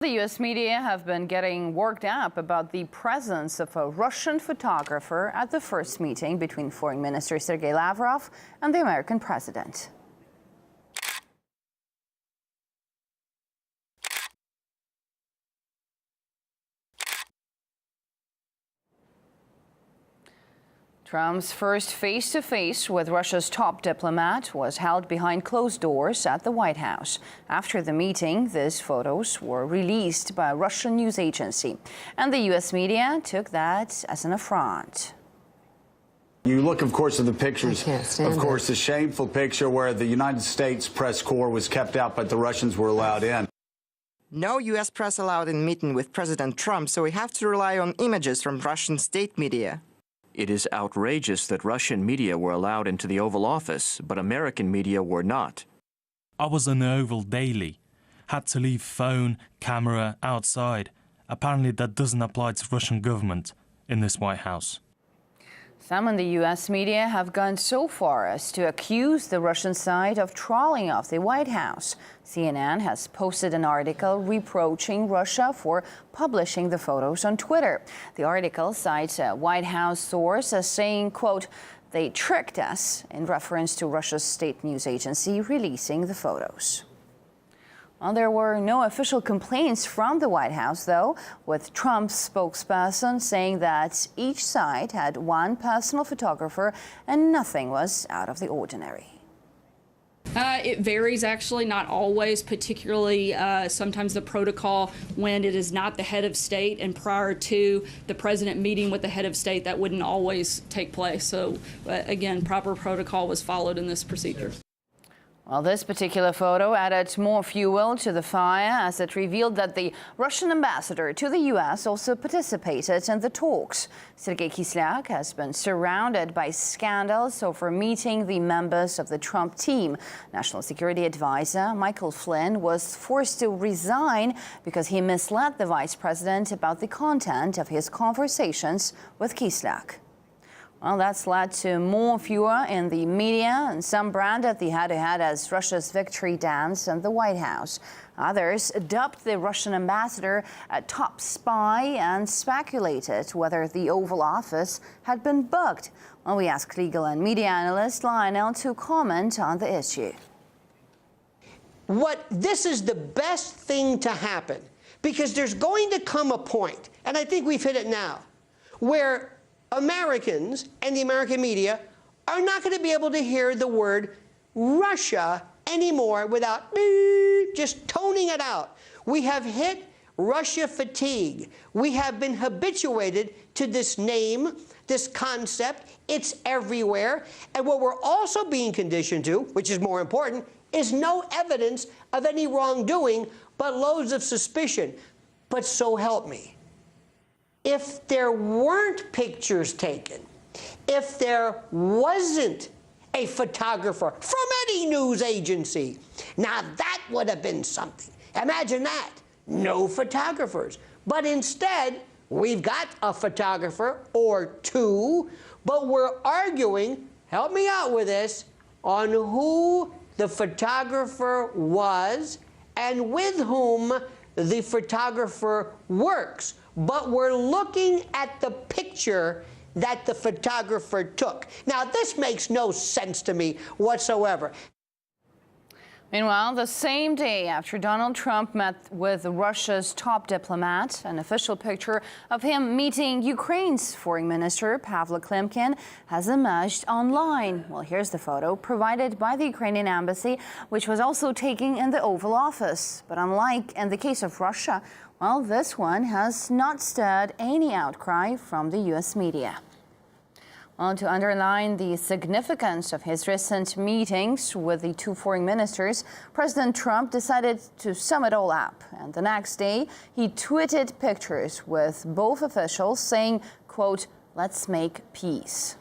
The U.S. media have been getting worked up about the presence of a Russian photographer at the first meeting between Foreign Minister Sergei Lavrov and the American president. Trump's first face-to-face with Russia's top diplomat was held behind closed doors at the White House. After the meeting, these photos were released by a Russian news agency, and the U.S. media took that as an affront. You look, of course, at the pictures. Of course, the shameful picture where the United States press corps was kept out, but the Russians were allowed in. No U.S. press allowed in meeting with President Trump, so we have to rely on images from Russian state media. It is outrageous that Russian media were allowed into the Oval Office, but American media were not. I was in the Oval daily. Had to leave phone, camera outside. Apparently that doesn't apply to the Russian government in this White House. Some in the U.S. media have gone so far as to accuse the Russian side of trawling off the White House. CNN has posted an article reproaching Russia for publishing the photos on Twitter. The article cites a White House source as saying, quote, "They tricked us," in reference to Russia's state news agency releasing the photos. Well, there were no official complaints from the White House, though, with Trump's spokesperson saying that each side had one personal photographer and nothing was out of the ordinary. It varies, actually, not always, particularly sometimes the protocol when it is not the head of state and prior to the president meeting with the head of state, that wouldn't always take place. So, again, proper protocol was followed in this procedure. Well, this particular photo added more fuel to the fire as it revealed that the Russian ambassador to the U.S. also participated in the talks. Sergei Kislyak has been surrounded by scandals over meeting the members of the Trump team. National Security Advisor Michael Flynn was forced to resign because he misled the vice president about the content of his conversations with Kislyak. Well, that's led to more fuel in the media, and some branded the head-to-head as Russia's victory dance in the White House. Others dubbed the Russian ambassador a top spy and speculated whether the Oval Office had been bugged. Well, we asked legal and media analyst Lionel to comment on the issue. This is the best thing to happen, because there's going to come a point, and I think we've hit it now, where Americans and the American media are not going to be able to hear the word Russia anymore without just toning it out. We have hit Russia fatigue. We have been habituated to this name, this concept. It's everywhere. And what we're also being conditioned to, which is more important, is no evidence of any wrongdoing, but loads of suspicion. But so help me. If there weren't pictures taken, if there wasn't a photographer from any news agency, now that would have been something. Imagine that. No photographers. But instead, we've got a photographer or two, but we're arguing, help me out with this, on who the photographer was and with whom the photographer works. But we're looking at the picture that the photographer took. Now, this makes no sense to me whatsoever. Meanwhile, the same day after Donald Trump met with Russia's top diplomat, an official picture of him meeting Ukraine's foreign minister, Pavlo Klimkin, has emerged online. Well, here's the photo provided by the Ukrainian embassy, which was also taken in the Oval Office. But unlike in the case of Russia, well, this one has not stirred any outcry from the U.S. media. Well, to underline the significance of his recent meetings with the two foreign ministers, President Trump decided to sum it all up. And the next day, he tweeted pictures with both officials saying, quote, "Let's make peace."